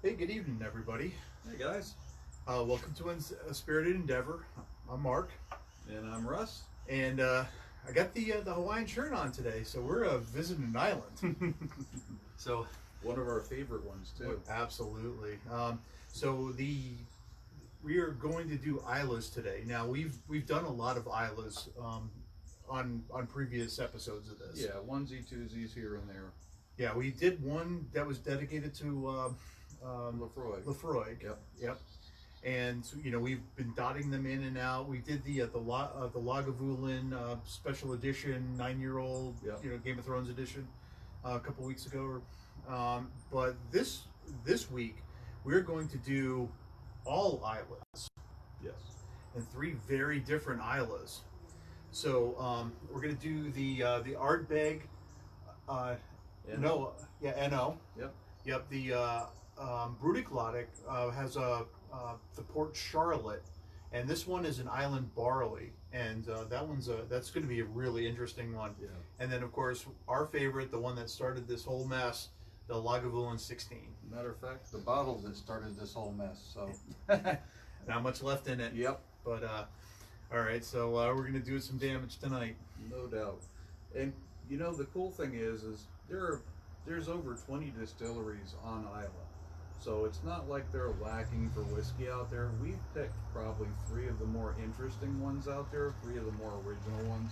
Hey, good evening, everybody. Hey guys, Welcome to A Spirited Endeavor. I'm Mark, and I'm Russ. and I got the Hawaiian shirt on today, so we're visiting an island. So, One of our favorite ones too. absolutely. So we are going to do islas today. Now we've done a lot of islas on previous episodes of this. Yeah, onesie twosies here and there. Yeah, we did one that was dedicated to Lefroy. Lefroy. Yep. Yep. And we've been dotting them in and out. We did the Lagavulin special edition 9-year-old Yep. Game of Thrones edition a couple weeks ago. But this week we're going to do all islas Yes. and 3 very different islas. So we're going to do the Ardbeg An Noa. Yeah, N-O. Yep. Yep, the Bruticlotic has the Port Charlotte, and this one is an island barley, and that's going to be a really interesting one. Yeah. And then of course our favorite, the one that started this whole mess, the Lagavulin 16. Matter of fact, the bottle that started this whole mess. So. Not much left in it. Yep. But all right, so we're going to do some damage tonight. No doubt. And the cool thing is there's over 20 distilleries on Islay. So it's not like they're lacking for whiskey out there. We've picked probably 3 of the more interesting ones out there, 3 of the more original ones.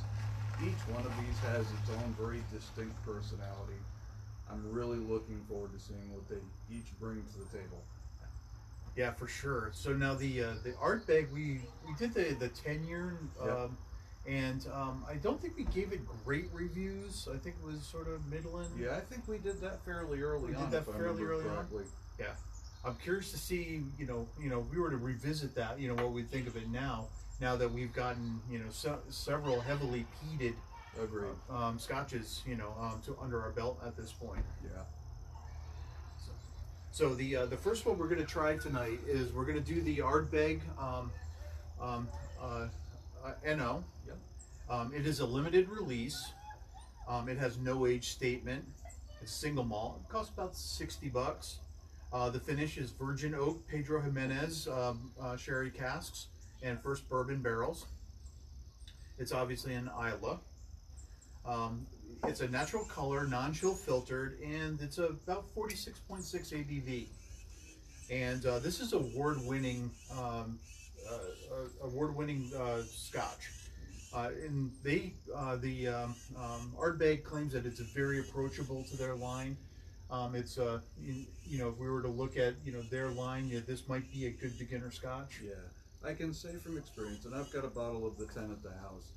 Each one of these has its own very distinct personality. I'm really looking forward to seeing what they each bring to the table. Yeah, for sure. So now the Ardbeg, we did the 10-year, Yep. and I don't think we gave it great reviews. I think it was sort of middling. Yeah, I think we did that fairly early on. We did that if I fairly remember early on? correctly. Yeah, I'm curious to see, if we were to revisit that, what we think of it now. Now that we've gotten, several heavily peated Agreed. scotches, to under our belt at this point. Yeah. So the first one we're going to try tonight is we're going to do the Ardbeg NO. Yep. It is a limited release. It has no age statement. It's single malt. It costs about $60. The finish is virgin oak, Pedro Jimenez sherry casks, and first bourbon barrels. It's obviously an Islay. It's a natural color, non-chill filtered, and it's about 46.6 ABV. And this is award-winning Scotch. And the Ardbeg claims that it's very approachable to their line. It's if we were to look at their line, this might be a good beginner Scotch. Yeah. I can say from experience, and I've got a bottle of the 10 at the house.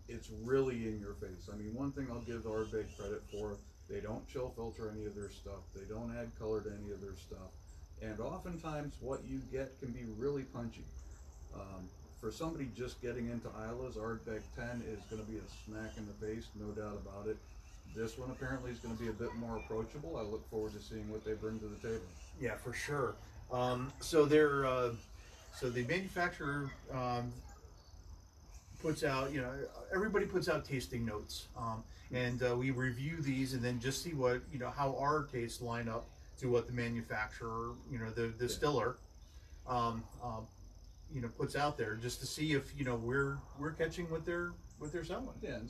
It's really in your face. I mean, one thing I'll give Ardbeg credit for, they don't chill filter any of their stuff. They don't add color to any of their stuff. And oftentimes what you get can be really punchy. For somebody just getting into Islas, Ardbeg 10 is going to be a smack in the face, no doubt about it. This one apparently is going to be a bit more approachable. I look forward to seeing what they bring to the table. Yeah, for sure. So the manufacturer puts out, everybody puts out tasting notes, and we review these and then just see what how our tastes line up to what the manufacturer, the distiller, puts out there, just to see if we're catching what they're selling. Yeah, and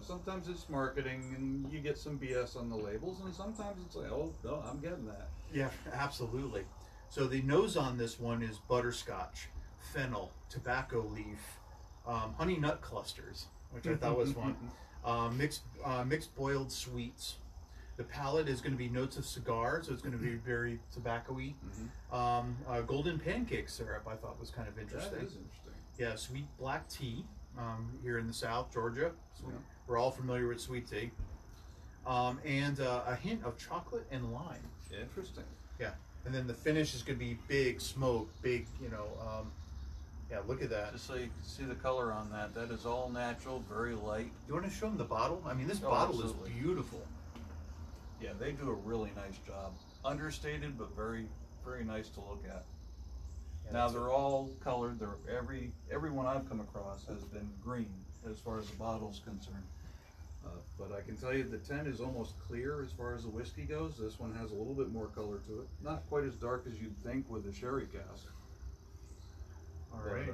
sometimes it's marketing and you get some BS on the labels, and sometimes it's like, oh no, I'm getting that. Yeah, absolutely. So the nose on this one is butterscotch, fennel, tobacco leaf, honey nut clusters, which I thought was fun. Mixed boiled sweets. The palate is going to be notes of cigar, so it's going to be very tobacco-y. Golden pancake syrup I thought was kind of interesting. That is interesting. Yeah, sweet black tea here in the South, Georgia. Yeah. We're all familiar with sweet tea. And a hint of chocolate and lime. Interesting. Yeah, and then the finish is going to be big smoke, big, yeah, look at that. Just so you can see the color on that. That is all natural, very light. You want to show them the bottle? I mean, this Oh, bottle absolutely. is beautiful. Yeah, they do a really nice job. Understated, but very, very nice to look at. Yeah, Now that's they're all colored. Every one I've come across has been green as far as the bottle's concerned. But I can tell you the 10 is almost clear as far as the whiskey goes. This one has a little bit more color to it. Not quite as dark as you'd think with the sherry cask. All But, right.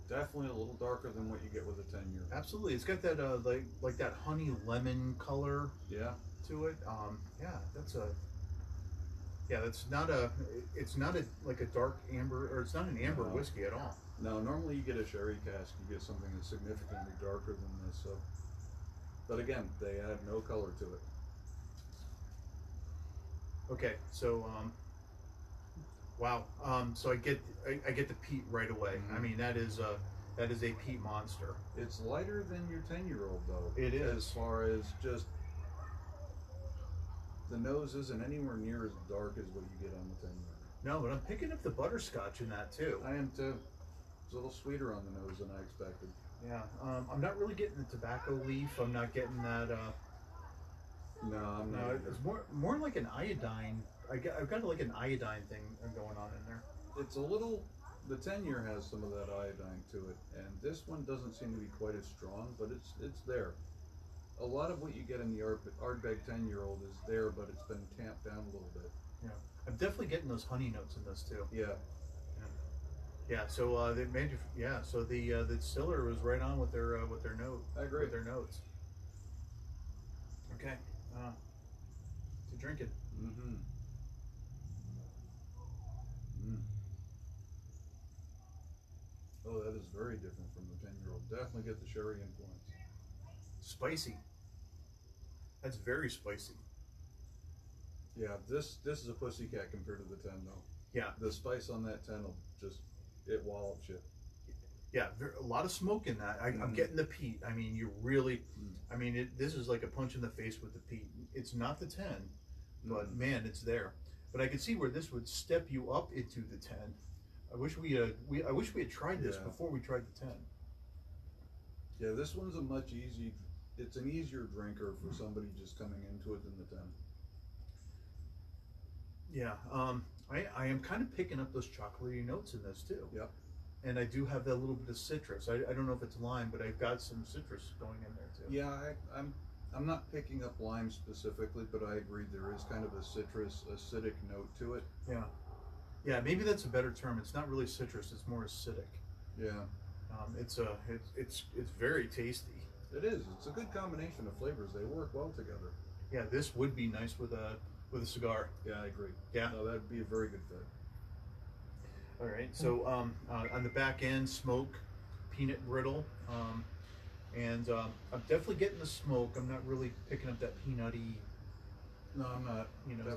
definitely a little darker than what you get with a 10-year. Absolutely. It's got that like that honey lemon color Yeah. to it. Yeah, that's a. Yeah, that's not a. It's not a like a dark amber, or it's not an amber No. whiskey at all. Now, normally you get a sherry cask, you get something that's significantly darker than this. So, but again, they add no color to it. Okay, so wow. So I get the peat right away. I Mhm. mean that is a peat monster. It's lighter than your 10-year-old though. It is. As far as just the nose isn't anywhere near as dark as what you get on the 10-year. No, but I'm picking up the butterscotch in that too. I am too. It's a little sweeter on the nose than I expected. Yeah. I'm not really getting the tobacco leaf. I'm not getting that. No, I'm not. No, either. it's more like an iodine. I've got like an iodine thing going on in there. It's a little. The 10-year has some of that iodine to it, and this one doesn't seem to be quite as strong, but it's there. A lot of what you get in the Ardbeg 10-year-old is there, but it's been tamped down a little bit. Yeah. I'm definitely getting those honey notes in this too. Yeah. Yeah. So they made. Yeah. So the distiller was right on with their note. I agree. With their notes. Okay. To drink it. Mm-hmm. Mm. Oh, that is very different from the 10-year-old. Definitely get the sherry influence. Spicy. That's very spicy. Yeah, this is a pussycat compared to the 10 though. Yeah. The spice on that 10 will just, it wallops you. Yeah, a lot of smoke in that. I'm getting the peat. I mean, you really, I mean, this is like a punch in the face with the peat. It's not the 10, but man, it's there. But I could see where this would step you up into the 10. I wish we had tried this before we tried the 10. Yeah, this one's a much it's an easier drinker for somebody just coming into it than the 10. Yeah, I am kind of picking up those chocolatey notes in this too. Yep. And I do have that little bit of citrus. I don't know if it's lime, but I've got some citrus going in there too. Yeah, I'm not picking up lime specifically, but I agree there is kind of a citrus, acidic note to it. Yeah. Yeah, maybe that's a better term. It's not really citrus, it's more acidic. Yeah. It's very tasty. It is. It's a good combination of flavors. They work well together. Yeah, this would be nice with a cigar. Yeah, I agree. Yeah. No, that'd be a very good fit. All right. So on the back end, smoke, peanut brittle, and I'm definitely getting the smoke. I'm not really picking up that peanutty, No, I'm not.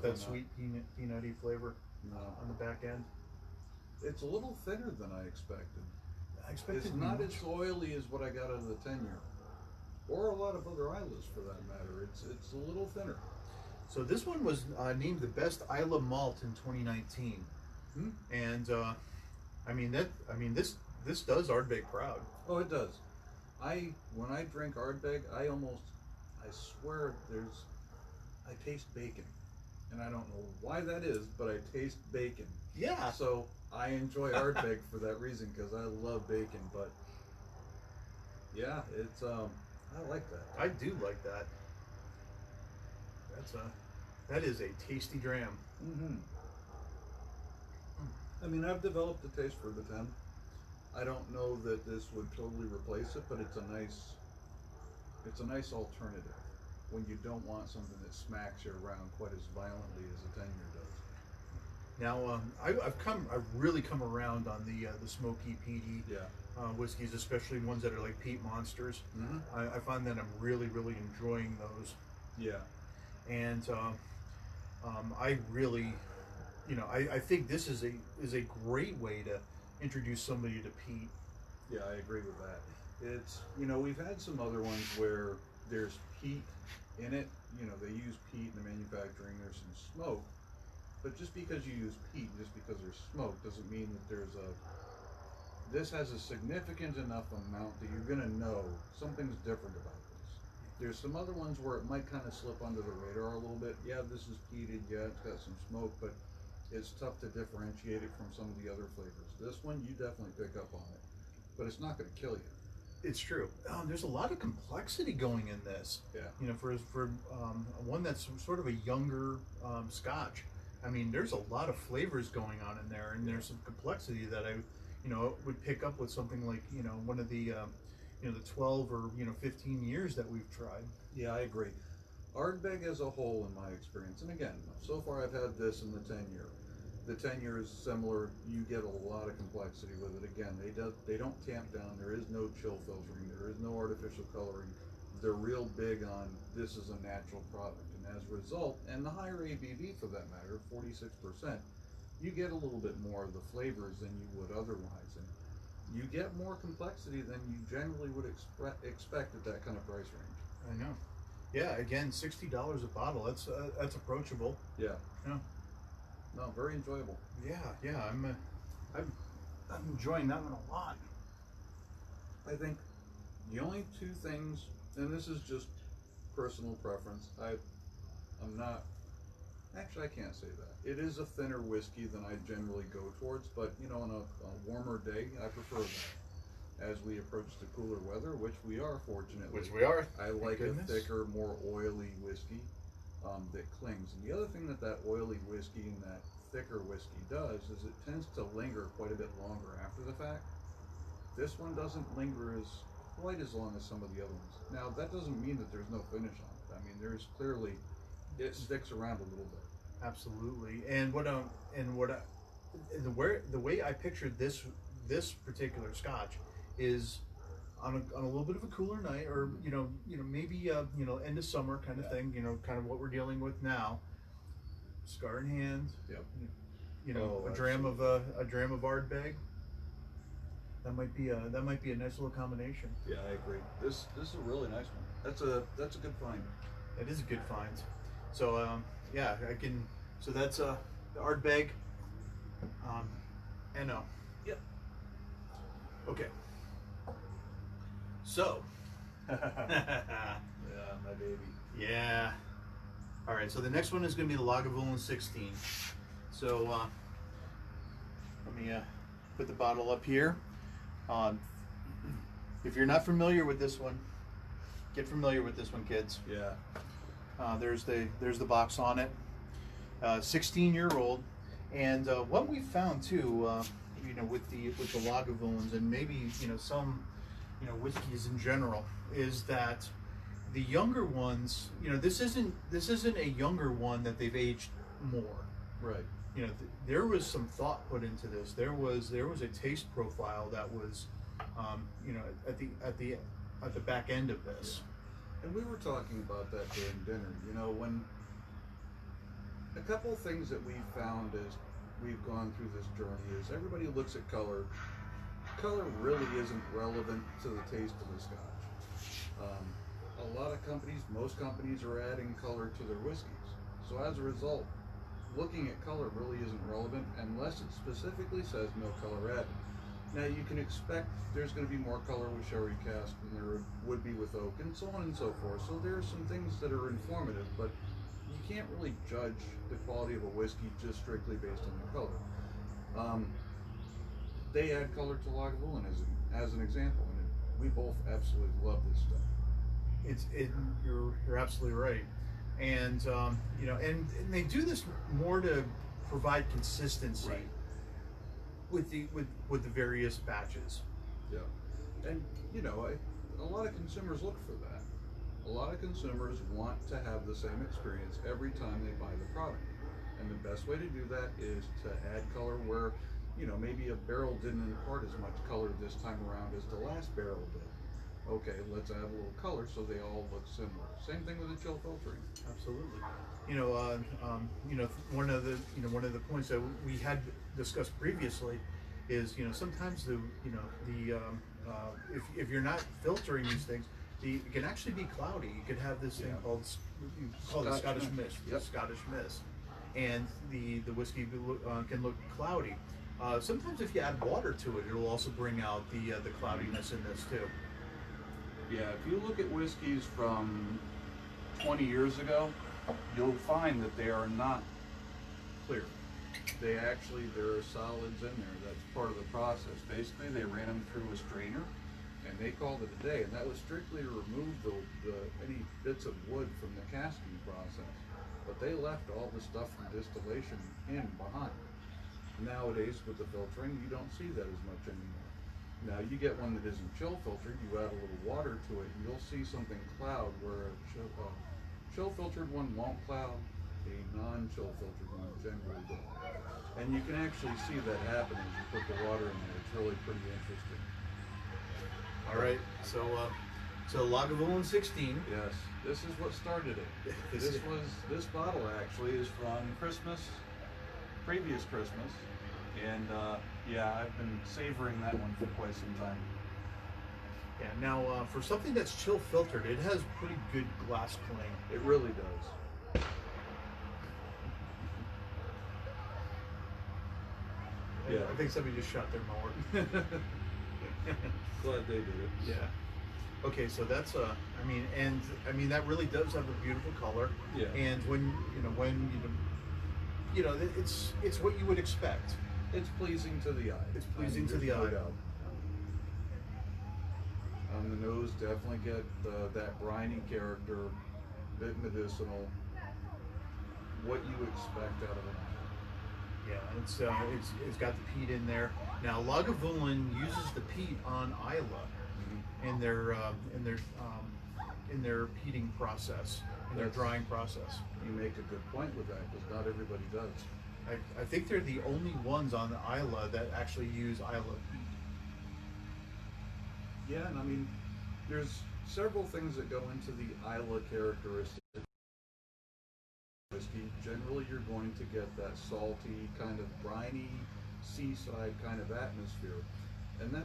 that sweet peanutty flavor No. on the back end. It's a little thinner than I expected. I expected It's not as oily as what I got out of the 10-year. Or a lot of other Islas for that matter. It's a little thinner. So this one was named the best Isla malt in 2019, and this does Ardbeg proud. Oh, it does. When I drink Ardbeg, I swear I taste bacon, and I don't know why that is, but I taste bacon. Yeah. So I enjoy Ardbeg for that reason because I love bacon. But yeah, it's I like that. I do like that. That is a tasty dram. Mm-hmm. I mean, I've developed a taste for the 10. I don't know that this would totally replace it, but it's a nice alternative when you don't want something that smacks you around quite as violently as a 10-year does. Now, I've really come around on the smoky peaty whiskeys, especially ones that are like peat monsters. I find that I'm really enjoying those. Yeah. And I really, I think this is a great way to introduce somebody to peat. Yeah, I agree with that. It's, we've had some other ones where there's peat in it. They use peat in the manufacturing. There's some smoke, but just because you use peat, just because there's smoke, doesn't mean that this has a significant enough amount that you're gonna know something's different about this. There's some other ones where it might kind of slip under the radar a little bit. Yeah, this is peated. Yeah, it's got some smoke, but it's tough to differentiate it from some of the other flavors. This one, you definitely pick up on it, but it's not going to kill you. It's true. There's a lot of complexity going in this. Yeah. You know, for one that's sort of a younger Scotch. I mean, there's a lot of flavors going on in there, and there's some complexity that I, would pick up with something like one of the, the 12 or 15 years that we've tried. Yeah, I agree. Ardbeg as a whole, in my experience, and again, so far I've had this in the 10-year. The 10-year is similar. You get a lot of complexity with it. Again, they don't tamp down. There is no chill filtering. There is no artificial coloring. They're real big on this is a natural product, and as a result, and the higher ABV for that matter, 46%, you get a little bit more of the flavors than you would otherwise, and you get more complexity than you generally would expect at that kind of price range. I know. Yeah, again, $60 a bottle. That's approachable. Yeah. Yeah. No, very enjoyable. Yeah. I'm enjoying that one a lot. I think the only two things, and this is just personal preference. I'm not. Actually, I can't say that. It is a thinner whiskey than I generally go towards, but on a warmer day, I prefer that. As we approach the cooler weather, which we are fortunately. Which we are. I like a thicker, more oily whiskey that clings. And the other thing that oily whiskey and that thicker whiskey does is it tends to linger quite a bit longer after the fact. This one doesn't linger quite as long as some of the other ones. Now, that doesn't mean that there's no finish on it. I mean, there's clearly, it sticks around a little bit. Absolutely. And the way I pictured this particular Scotch is on a little bit of a cooler night, or maybe end of summer kind of thing. Kind of what we're dealing with now. Cigar in hand. Yep. A dram of Ardbeg. That might be a nice little combination. Yeah, I agree. This is a really nice one. That's a good find. It is a good find. So yeah, I can. So that's the Ardbeg An Oa. Yep. Okay. So. Yeah, my baby. Yeah. All right. So the next one is going to be the Lagavulin 16. So let me put the bottle up here. If you're not familiar with this one, get familiar with this one, kids. Yeah. There's the box on it. 16-year-old, and what we found too, with the Lagavulins and maybe some whiskeys in general, is that the younger ones, this isn't a younger one that they've aged more. Right. There was some thought put into this. There was a taste profile that was, at the back end of this. And we were talking about that during dinner. When a couple of things that we've found as we've gone through this journey is everybody looks at color. Color really isn't relevant to the taste of the Scotch. A lot of companies, most companies, are adding color to their whiskeys. So as a result, looking at color really isn't relevant unless it specifically says no color added. Now you can expect there's going to be more color with sherry cask than there would be with oak, and so on and so forth. So there are some things that are informative, but you can't really judge the quality of a whiskey just strictly based on the color. They add color to Lagavulin as an example, and we both absolutely love this stuff. You're absolutely right, and and they do this more to provide consistency. Right. With the various batches. Yeah, and a lot of consumers look for that. A lot of consumers want to have the same experience every time they buy the product, and the best way to do that is to add color where maybe a barrel didn't impart as much color this time around as the last barrel did. Okay, let's add a little color so they all look similar. Same thing with the chill filtering. Absolutely. One of the points that we had discussed previously is sometimes if you're not filtering these things, it can actually be cloudy. You could have this thing called the Scottish mist. Yep. Scottish mist, and the whiskey can look cloudy. Sometimes if you add water to it, it'll also bring out the cloudiness in this too. Yeah, if you look at whiskeys from 20 years ago, you'll find that they are not clear. There are solids in there. That's part of the process. Basically, they ran them through a strainer, and they called it a day, and that was strictly to remove any bits of wood from the casking process. But they left all the stuff from distillation in behind. Nowadays, with the filtering, you don't see that as much anymore. Now, you get one that isn't chill filtered, you add a little water to it, and you'll see something cloud where a chill filtered one won't cloud, a non-chill filtered one generally will. And you can actually see that happen as you put the water in there. It's really pretty interesting. All right, so Lagavulin 16. Yes, this is what started it. This bottle actually is from previous Christmas, and yeah, I've been savoring that one for quite some time. Yeah. Now, for something that's chill filtered, it has pretty good glass cling. It really does. Yeah, I think somebody just shot their mower. Glad they did it. Yeah. Okay, so that's that really does have a beautiful color. Yeah. And when it's what you would expect. It's pleasing to the eye. It's pleasing to the eye. No doubt. On the nose, definitely get that briny character, bit medicinal. What you expect out of it. Yeah, it's got the peat in there. Now Lagavulin uses the peat on Islay in their peating process, in their drying process. You make a good point with that, because not everybody does. I think they're the only ones on the Islay that actually use Islay peat. Yeah, and I mean, there's several things that go into the Islay characteristics. Whiskey. Generally, you're going to get that salty, kind of briny, seaside kind of atmosphere, and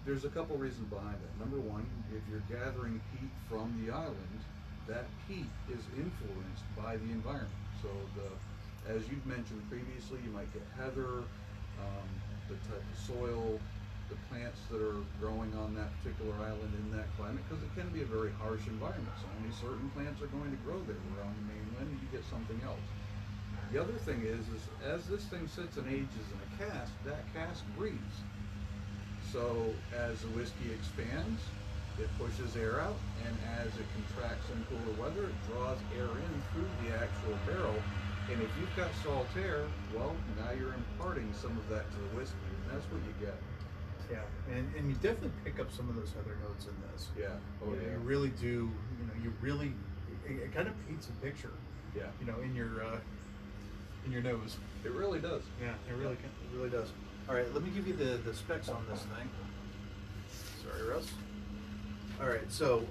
there's a couple reasons behind it. Number one, if you're gathering peat from the island, that peat is influenced by the environment. So as you've mentioned previously, you might get heather, the type of soil, the plants that are growing on that particular island in that climate, because it can be a very harsh environment. So only certain plants are going to grow there. Where on the mainland, you get something else. The other thing is as this thing sits and ages in a cask, that cask breathes. So as the whiskey expands, it pushes air out, and as it contracts in cooler weather, it draws air in through the actual barrel. And if you've got salt air, well, now you're imparting some of that to the whiskey, and that's what you get. Yeah, and you definitely pick up some of those heather notes in this. Yeah. Oh yeah. You really do. It kind of paints a picture. Yeah. In your nose. It really does. Yeah, it really does. All right, let me give you the specs on this thing. Sorry, Russ. All right, so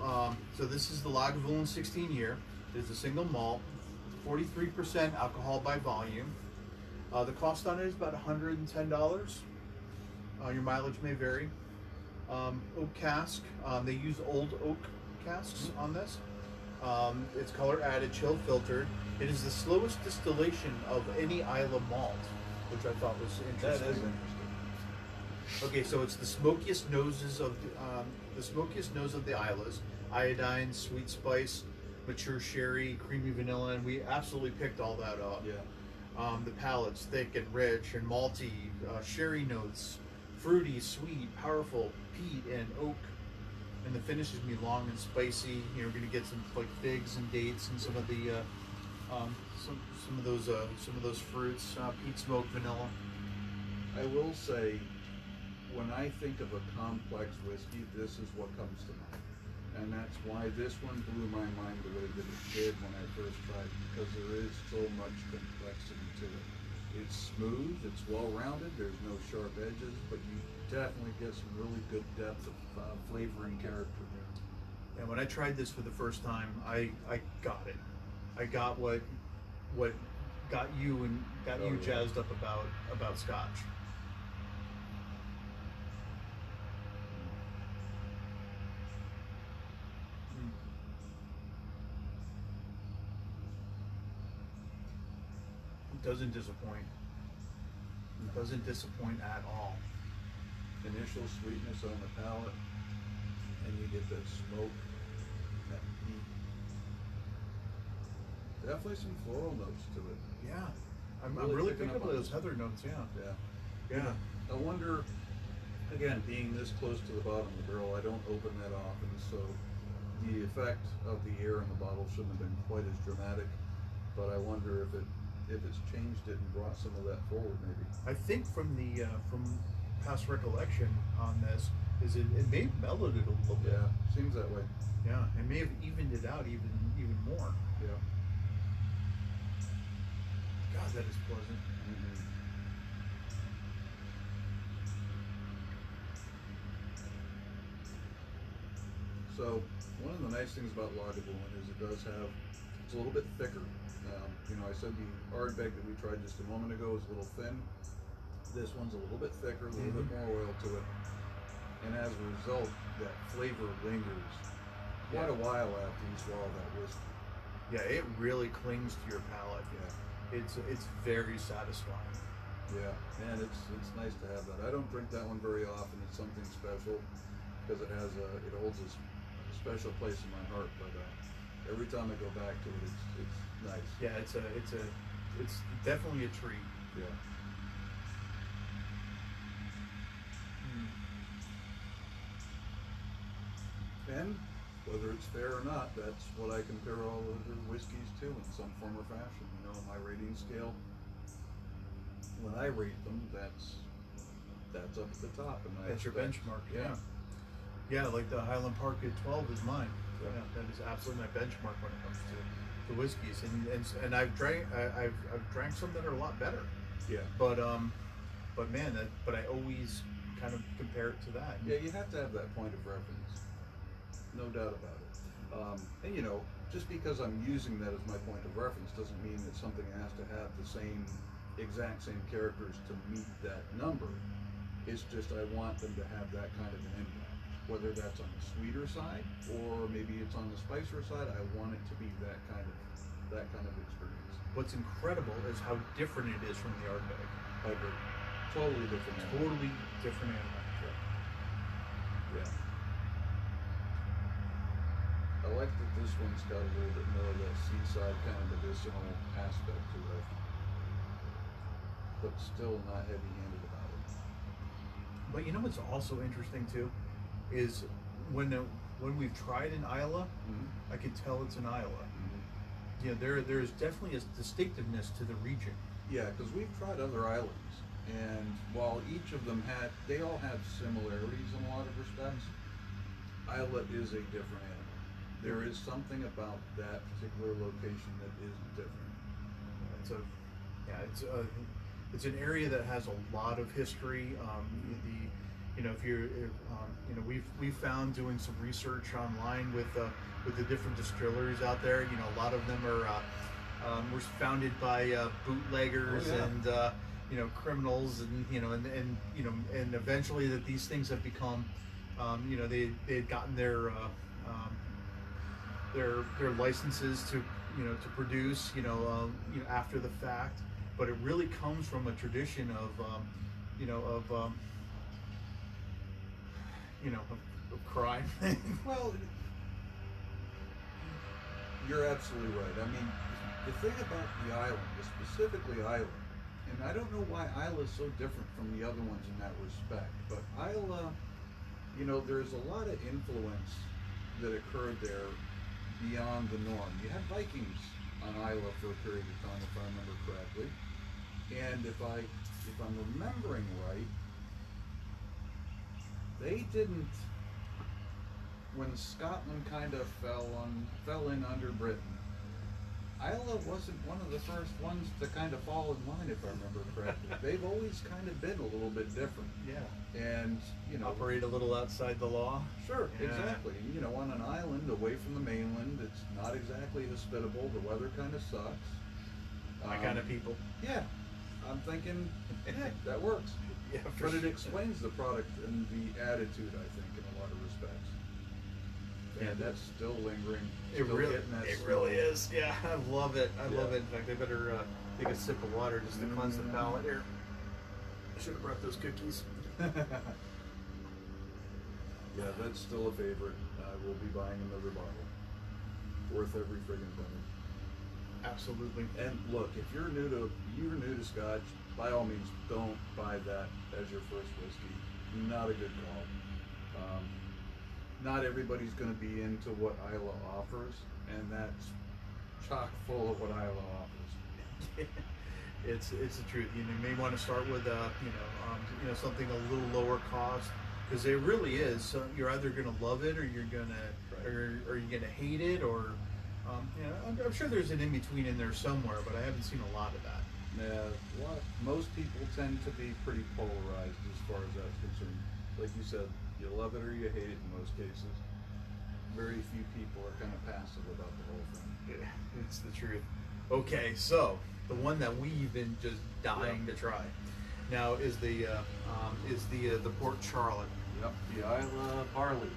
this is the Lagavulin 16 year. It is a single malt, 43% alcohol by volume. The cost on it is about $110. Your mileage may vary. Oak cask. They use old oak casks on this. It's color added, chill filtered. It is the slowest distillation of any Islay malt, which I thought was interesting. That is interesting. Okay, so it's the smokiest nose of the Islas: iodine, sweet spice, mature sherry, creamy vanilla, and we absolutely picked all that up. Yeah. The palate's thick and rich and malty, sherry notes, fruity, sweet, powerful, peat and oak, and the finish is gonna be long and spicy. We're gonna get some like figs and dates and some of the some of those fruits, peat, smoke, vanilla. I will say, when I think of a complex whiskey, this is what comes to mind. And that's why this one blew my mind the way that it did when I first tried it, because there is so much complexity to it. It's smooth, it's well-rounded, there's no sharp edges, but you definitely get some really good depth of flavor and character there. And when I tried this for the first time, I got it. I got what got you jazzed up about Scotch. It doesn't disappoint. It doesn't disappoint at all. Initial sweetness on the palate, and you get that smoke, that peat. Definitely some floral notes to it. Yeah, I'm really picking up those heather notes. Yeah. Yeah. Yeah. I wonder, again, being this close to the bottom of the barrel, I don't open that often, so the effect of the air in the bottle shouldn't have been quite as dramatic. But I wonder if it's changed it and brought some of that forward, maybe. I think from the from past recollection on this is it may have mellowed it a little bit. Yeah, seems that way. Yeah, it may have evened it out even more. Yeah. God, that is pleasant. Mm-hmm. So one of the nice things about Lagavulin is it's a little bit thicker. I said the Ardbeg that we tried just a moment ago is a little thin. This one's a little bit thicker, a little bit more oil to it, and as a result, that flavor lingers quite a while after you swallow that whiskey. Yeah, it really clings to your palate. Yeah, It's very satisfying. yeah, and it's nice to have that. I don't drink that one very often. It's something special because it holds a special place in my heart. But every time I go back to it, it's nice. Yeah, it's definitely a treat. Yeah. And whether it's fair or not, that's what I compare all other whiskeys to in some form or fashion. My rating scale, when I rate them, that's up at the top. That's your benchmark. Yeah, like the Highland Park at 12 is mine. Yeah. Yeah, that is absolutely my benchmark when it comes to whiskeys. And I've drank some that are a lot better. Yeah. But man, but I always kind of compare it to that. Yeah, you have to have that point of reference. No doubt about it. And just because I'm using that as my point of reference doesn't mean that something has to have the exact same characters to meet that number. It's just I want them to have that kind of an impact. Whether that's on the sweeter side or maybe it's on the spicier side, I want it to be that kind of experience. What's incredible is how different it is from the Ardbeg. I agree. Totally different animal. Totally different animal. Yeah. I like that this one's got a little bit more of that seaside kind of medicinal aspect to it, but still not heavy-handed about it. But you know what's also interesting too, is when we've tried in Islay, I can tell it's in Islay. Mm-hmm. There's definitely a distinctiveness to the region. Yeah, because we've tried other islands, and while each of them they all have similarities in a lot of respects, Islay is a different animal. There is something about that particular location that is different. It's an area that has a lot of history. We've found doing some research online with the different distilleries out there. A lot of them were founded by bootleggers and criminals, and eventually that these things have become, they had gotten their licenses to produce after the fact, but it really comes from a tradition of crime. Well, you're absolutely right. I mean, the thing about the island, specifically Islay, and I don't know why Islay is so different from the other ones in that respect, but Islay, there's a lot of influence that occurred there beyond the norm. You had Vikings on Islay for a period of time, if I remember correctly, and if I'm remembering right, they didn't. When Scotland kind of fell in under Britain, Islay wasn't one of the first ones to kind of fall in line, if I remember correctly. They've always kind of been a little bit different. Yeah. And operate a little outside the law. Sure, Yeah. exactly. On an island away from the mainland, it's not exactly hospitable. The weather kind of sucks. My kind of people. Yeah, I'm thinking, that works. Yeah, But it explains the product and the attitude, I think, in a lot of respects. And that's still lingering. It Still really is. Yeah, I love it. I love it. In fact, I better take a sip of water just to cleanse the palate here. I should have brought those cookies. Yeah, that's still a favorite. I will be buying another bottle. Worth every friggin' penny. Absolutely. And look, if you're new to Scotch, by all means, don't buy that as your first whiskey. not a good call. Not everybody's going to be into what Islay offers, and that's chock full of what Islay offers. It's the truth. You may want to start with something a little lower cost, because it really is. So you're either going to love it, or you're gonna or you're gonna hate it, or I'm sure there's an in between in there somewhere, but I haven't seen a lot of that. Yeah, most people tend to be pretty polarized as far as that's concerned. Like you said, you love it or you hate it in most cases. Very few people are kind of passive about the whole thing. Yeah, it's the truth. Okay, so the one that we've been just dying to try now is the Port Charlotte. Yep, the Islay Barley.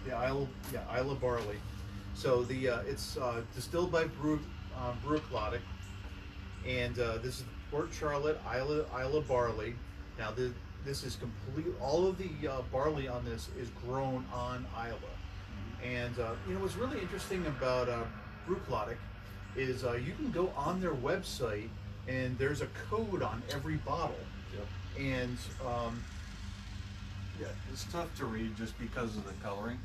Islay Barley. So it's distilled by Brooklodic, and this is Port Charlotte Islay Barley. Now this is complete. All of the barley on this is grown on Islay, and what's really interesting about Brooklodic is you can go on their website and there's a code on every bottle. Yep. And yeah, it's tough to read just because of the coloring,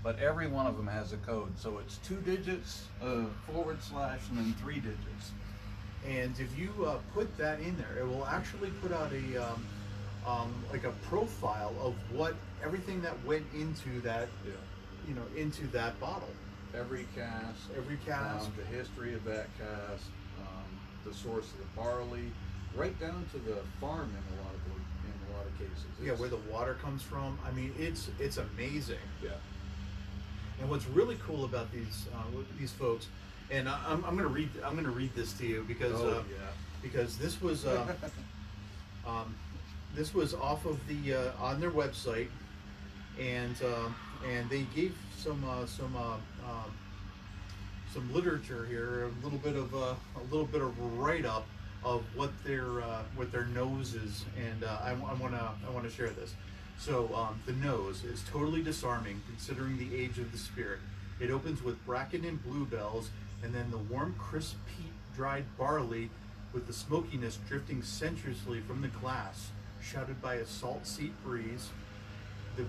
but every one of them has a code. So it's 2 digits, / and then 3 digits. And if you put that in there, it will actually put out a profile of everything that went into that, into that bottle. Every cask, the history of that cask, the source of the barley, right down to the farm in a lot of cases. Yeah, where the water comes from. I mean, it's amazing. Yeah. And what's really cool about these folks, and I'm gonna read this to you because this was this was off of the on their website, and they gave some literature here, a little bit of a write up of what their nose is, and I want to share this. So the nose is totally disarming considering the age of the spirit. It opens with bracken and bluebells, and then the warm, crisp peat dried barley with the smokiness drifting sensuously from the glass, shouted by a salt sea breeze. The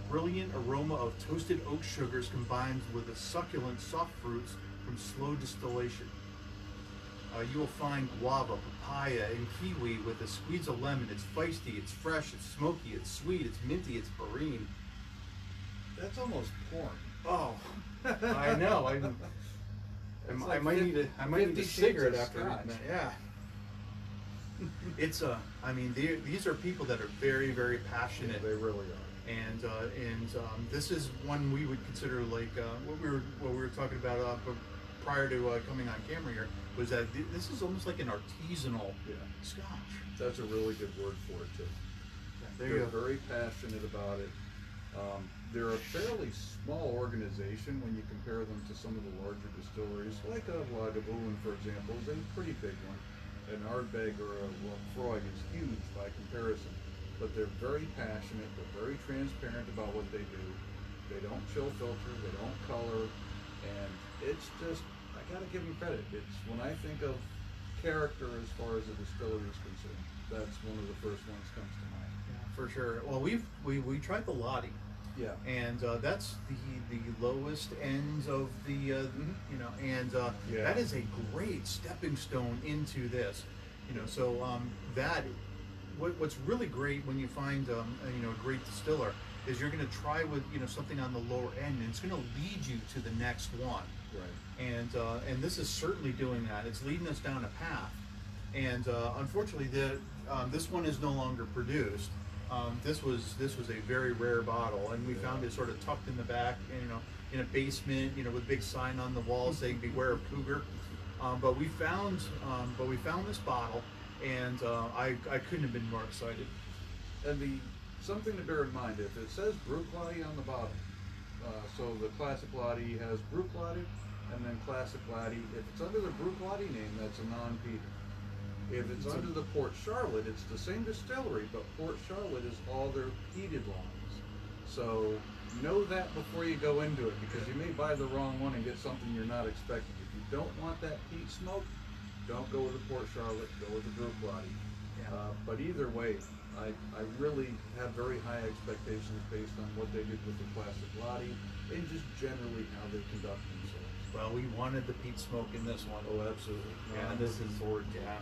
brilliant aroma of toasted oak sugars combines with the succulent soft fruits from slow distillation. You will find guava, papaya, and kiwi with a squeeze of lemon. It's feisty, it's fresh, it's smoky, it's sweet, it's minty, it's barine. That's almost porn. Oh, I know. I might need a cigarette after reading that. Yeah. It's these are people that are very, very passionate. Yeah, they really are. And this is one we would consider like what we were talking about prior to coming on camera here, was that this is almost like an artisanal scotch. That's a really good word for it too. They're very passionate about it. They're a fairly small organization when you compare them to some of the larger distilleries, like Lagavulin, for example, is a pretty big one. An Ardbeg or a Lagavulin is huge by comparison, but they're very passionate. They're very transparent about what they do. They don't chill filter. They don't color, and it's just, I gotta give them credit. It's, when I think of character as far as a distillery is concerned, that's one of the first ones that comes to mind. Yeah, for sure. Well, we tried the Lottie. Yeah. And that's the lowest end of the that is a great stepping stone into this. So what's really great when you find a great distiller is you're going to try with something on the lower end, and it's going to lead you to the next one. Right. And this is certainly doing that. It's leading us down a path. And unfortunately, this one is no longer produced. This was a very rare bottle, and we found it sort of tucked in the back, in a basement, with a big sign on the wall saying "Beware of Cougar." But we found this bottle, and I couldn't have been more excited. And something to bear in mind, if it says Brooklody on the bottom, so the Classic Lottie has Brooklody, and then Classic Lottie. If it's under the Brooklody name, that's a non-peater. If it's under the Port Charlotte, it's the same distillery, but Port Charlotte is all their peated lines. So know that before you go into it, because you may buy the wrong one and get something you're not expecting. If you don't want that peat smoke, don't go with the Port Charlotte, go with the Brooklody. Yeah. But either way, I really have very high expectations based on what they did with the classic Lottie and just generally how they conduct themselves. Well, we wanted the peat smoke in this one. Oh, absolutely. Yeah, I'm this looking is forward to it. yeah.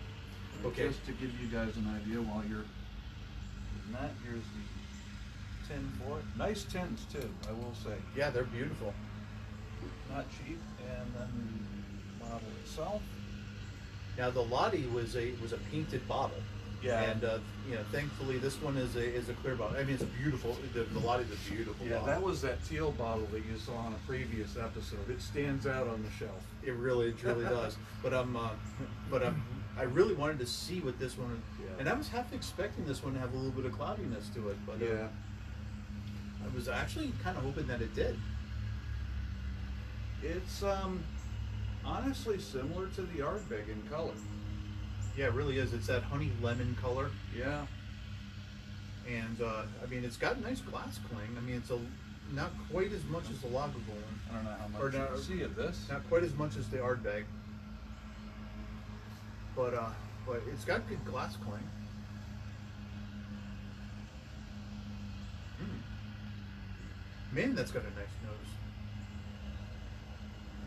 And Okay. just to give you guys an idea while you're doing that, here's the tin for it. Nice tins too, I will say. Yeah, they're beautiful. Not cheap. And then the bottle itself. Now the Lottie was a painted bottle. Yeah. And thankfully this one is a clear bottle. I mean, it's a beautiful. The Lottie's a beautiful. Yeah, bottle. that was that teal bottle that you saw on a previous episode. It stands out on the shelf. It really does. But I really wanted to see what this one. Yeah. And I was half expecting this one to have a little bit of cloudiness to it, but Yeah. I was actually kind of hoping that it did. It's honestly similar to the Ardbeg in color. Yeah, it really is. It's that honey lemon color, Yeah. and I mean, it's got a nice glass cling. I mean, it's not quite as much as the Lagavulin, I don't know how much Or you no, can see of this. not quite as much as the Ardbeg, but it's got good glass cling. Man, that's got a nice nose.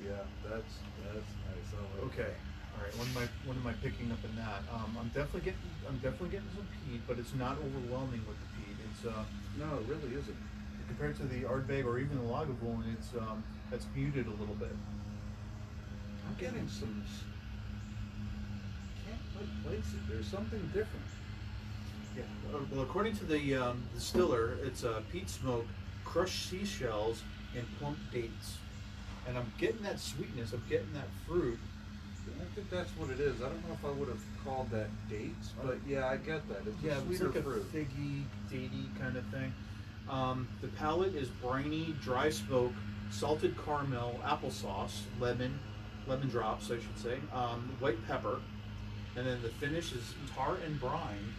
Yeah, that's nice. I like Okay. All right. What am I picking up in that? I'm definitely getting some peat, but it's not overwhelming with the peat. It's it. No, it really isn't. compared to the Ardbeg or even the Lagavulin, it's muted a little bit. I'm getting some. Can't quite place it. There's something different. Yeah. Well, according to the distiller, it's peat smoke, crushed seashells, and plump dates. And I'm getting that sweetness. I'm getting that fruit. I think that's what it is. I don't know if I would have called that dates, but yeah, I get that. It's Yeah, a it's sweeter like a fruit. figgy, datey kind of thing. The palate is briny, dry smoke, salted caramel, applesauce, lemon drops, I should say, white pepper, and then the finish is tar and brine,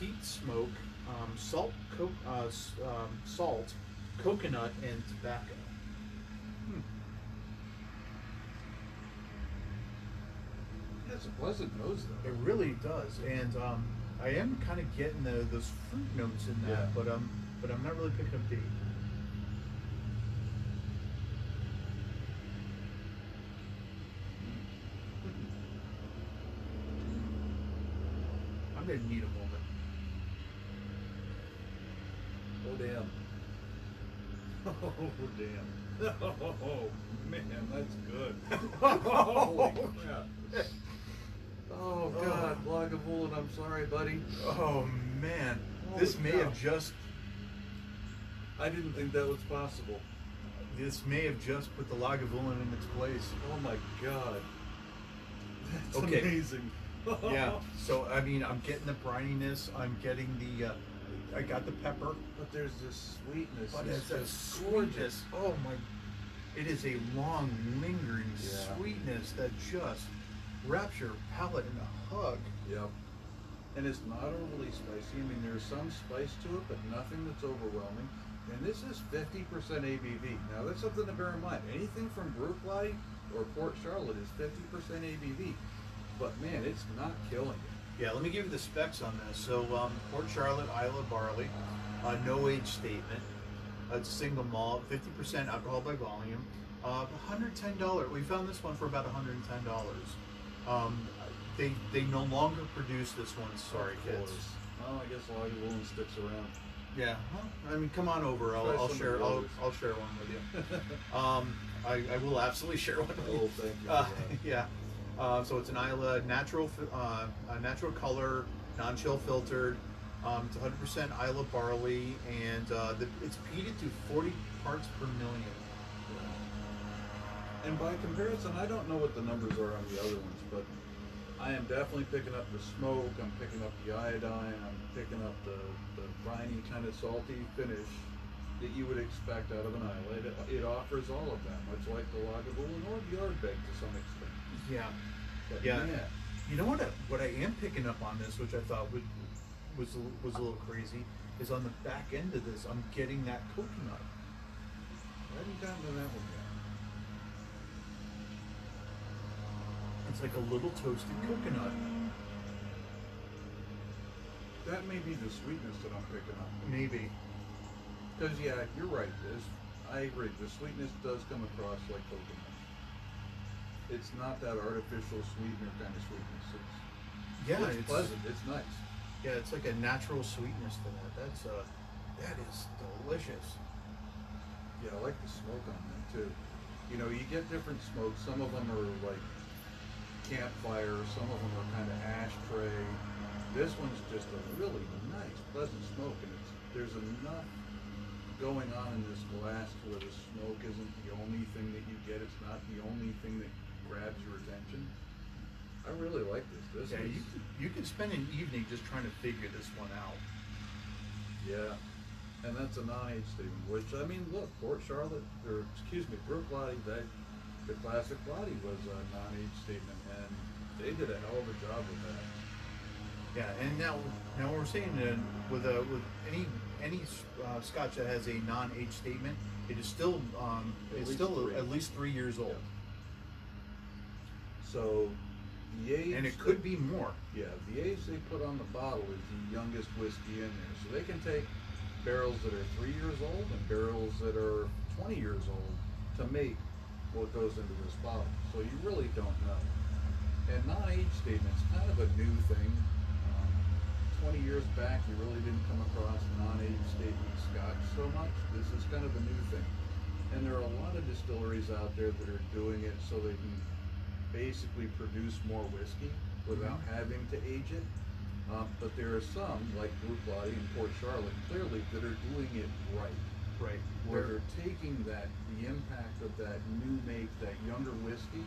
peat smoke, salt, coconut, and tobacco. Yeah, it's a pleasant nose though. It really does, and I am kind of getting those fruit notes in that, Yeah. but I'm not really picking up date. I'm gonna need a moment. Oh damn. Oh damn. Oh man, that's good. Holy crap. Oh God, Lagavulin, I'm sorry, buddy. Oh man, Holy this may cow. have just put the Lagavulin in its place. Oh my God. That's Okay. amazing. Yeah. So I mean, I'm getting the brininess. I'm getting I got the pepper. But there's this sweetness. But it's it's a just gorgeous. sweetness. Oh my! It is a long, lingering Yeah. sweetness that just wraps your palate in a hug. Yep. And it's not overly spicy. I mean, there's some spice to it, but nothing that's overwhelming. And this is 50% ABV. Now, that's something to bear in mind. Anything from Brookline or Port Charlotte is 50% ABV. But man, it's not killing it. Yeah, let me give you the specs on this. So, Port Charlotte, Islay Barley, no age statement. It's single malt, 50% alcohol by volume. $110. We found this one for about $110. They no longer produce this one. Sorry, Of kids. course. Well, I guess Lagavulin sticks around. Yeah, well, I mean, come on over. Try I'll some share. of the others. I'll share one with you. I will absolutely share one with you. Oh, thank you. for that. Yeah. So it's an Islay natural color, non-chill filtered. It's 100% Islay barley, and it's peated to 40 parts per million. And by comparison, I don't know what the numbers are on the other ones, but I am definitely picking up the smoke, I'm picking up the iodine, I'm picking up the briny kind of salty finish that you would expect out of an Islay. It offers all of that, much like the Lagavulin or the Ardbeg to some extent. Yeah. But Yeah. man, You know what I am picking up on this, which I thought was a little crazy, is on the back end of this, I'm getting that coconut. I haven't gotten to that one yet. It's like a little toasted coconut. That may be the sweetness that I'm picking up. Maybe. Because yeah, you're right. I agree. The sweetness does come across like coconut. It's not that artificial sweetener kind of sweetness. It's pleasant. It's nice. Yeah, it's like a natural sweetness to that. That is delicious. Yeah, I like the smoke on that too. You know, you get different smokes. Some of them are like campfire. Some of them are kind of ashtray. This one's just a really nice, pleasant smoke, and there's enough going on in this glass where the smoke isn't the only thing that you get. It's not the only thing that grabs your attention. I really like this. You could spend an evening just trying to figure this one out. Yeah, and that's a non-age statement. Which I mean, look, Port Charlotte, or excuse me, Brook Lottie, the classic Lottie was a non-age statement, and they did a hell of a job with that. Yeah, and now we're saying with any Scotch that has a non-age statement, it is still at least 3 years old. Yeah. So the age, and it could be more. Yeah, the age they put on the bottle is the youngest whiskey in there. So they can take barrels that are 3 years old and barrels that are 20 years old to make what goes into this bottle. So you really don't know. And non-age statement's kind of a new thing. 20 years back, you really didn't come across non-age statement Scotch so much. This is kind of a new thing. And there are a lot of distilleries out there that are doing it so they can basically produce more whiskey without having to age it. But there are some, like Brook Lottie and Port Charlotte, clearly, that are doing it right. Right. Where they're taking the impact of that new make, that younger whiskey,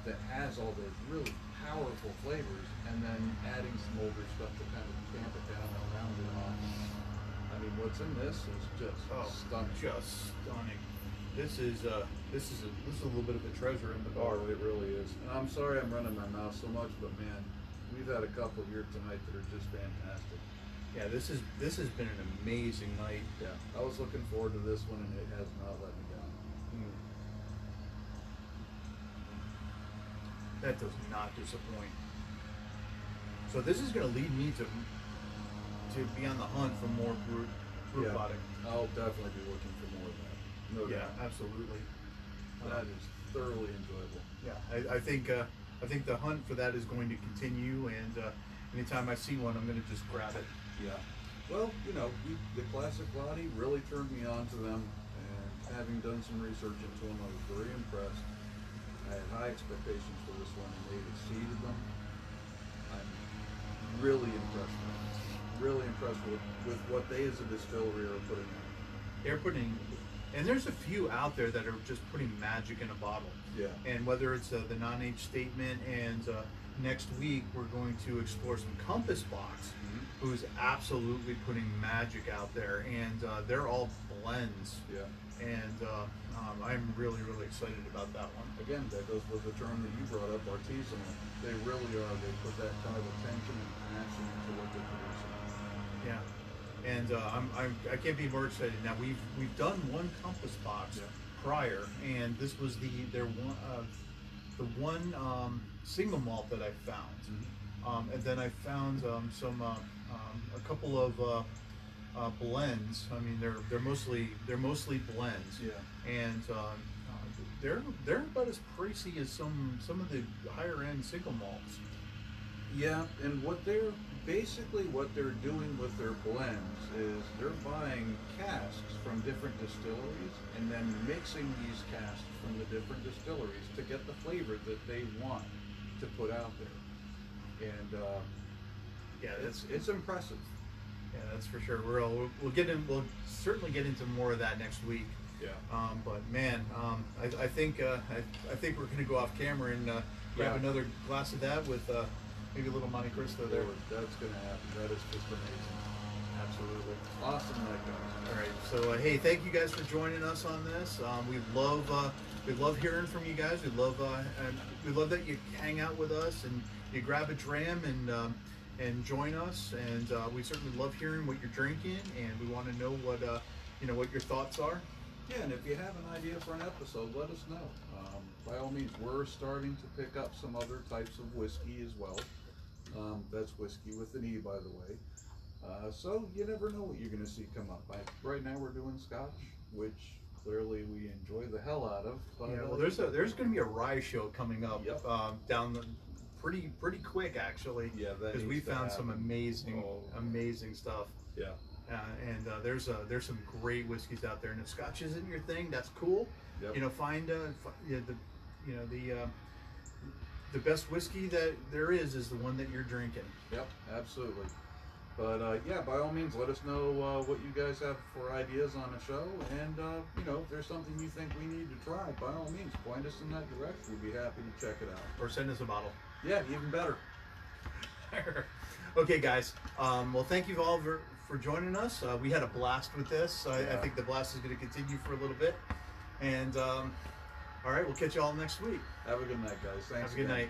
that has all those really powerful flavors, and then adding some older stuff to kind of tamp it down and round it off. I mean, what's in this is just stunning. Just stunning. This is a little bit of a treasure in the bar. Oh, it really is. And I'm sorry I'm running my mouth so much, but man, we've had a couple here tonight that are just fantastic. Yeah, this has been an amazing night. Yeah, I was looking forward to this one, and it has not let me down. That does not disappoint. So this is going to lead me to be on the hunt for more Brook Lottie. I'll definitely be looking for more of that. No doubt. Absolutely. That is thoroughly enjoyable. Yeah, I think the hunt for that is going to continue, and anytime I see one, I'm going to just grab it. Yeah. Well, you know, the classic Lottie really turned me on to them, and having done some research into them, I was very impressed. I had high expectations for this one, and they exceeded them. I'm really impressed with them. Really impressed with what they as a distillery are putting in. They're putting, and there's a few out there that are just putting magic in a bottle. Yeah. And whether it's the non-age statement, and next week we're going to explore some Compass Box, who's absolutely putting magic out there, and they're all blends. Yeah. And I'm really excited about that one. Again, that goes with the term that you brought up, artisanal. They really are. They put that kind of attention and passion into what they're producing. Yeah, and I can't be more excited. Now we've done one Compass Box prior, and this was the one single malt that I found, and then I found a couple of blends. I mean, they're mostly blends. Yeah. And they're about as pricey as some of the higher end single malts. Yeah, and what they're doing with their blends is they're buying casks from different distilleries and then mixing these casks from the different distilleries to get the flavor that they want to put out there. And it's impressive. Yeah, that's for sure. We'll certainly get into more of that next week. Yeah. But man, I think we're going to go off camera and grab another glass of that with maybe a little Monte Cristo there. That's going to happen. That is just amazing. Absolutely. Awesome night, guys. All right. So hey, thank you guys for joining us on this. We love hearing from you guys. We love that you hang out with us and you grab a dram and join us. And we certainly love hearing what you're drinking, and we want to know what what your thoughts are. Yeah, and if you have an idea for an episode, let us know. By all means, we're starting to pick up some other types of whiskey as well. That's whiskey with an E, by the way. So you never know what you're going to see come up. Right now we're doing Scotch, which clearly we enjoy the hell out of. But, Yeah, well, there's going to be a rye show coming up Yep. down the pretty quick actually. Yeah, that because we needs to found some happen. amazing Oh. amazing stuff. Yeah. And there's some great whiskeys out there. And if Scotch isn't your thing, that's cool. Yep. You know, find the best whiskey that there is the one that you're drinking. Yep, absolutely. But yeah, by all means, let us know what you guys have for ideas on a show, and you know, if there's something you think we need to try, by all means, point us in that direction. We'd be happy to check it out. Or send us a bottle. Yeah, even better. Okay, guys. Well, thank you all for joining us. We had a blast with this. I Yeah. think the blast is going to continue for a little bit. And all right, we'll catch you all next week. Have a good night, guys. Thanks. Have a good again. night.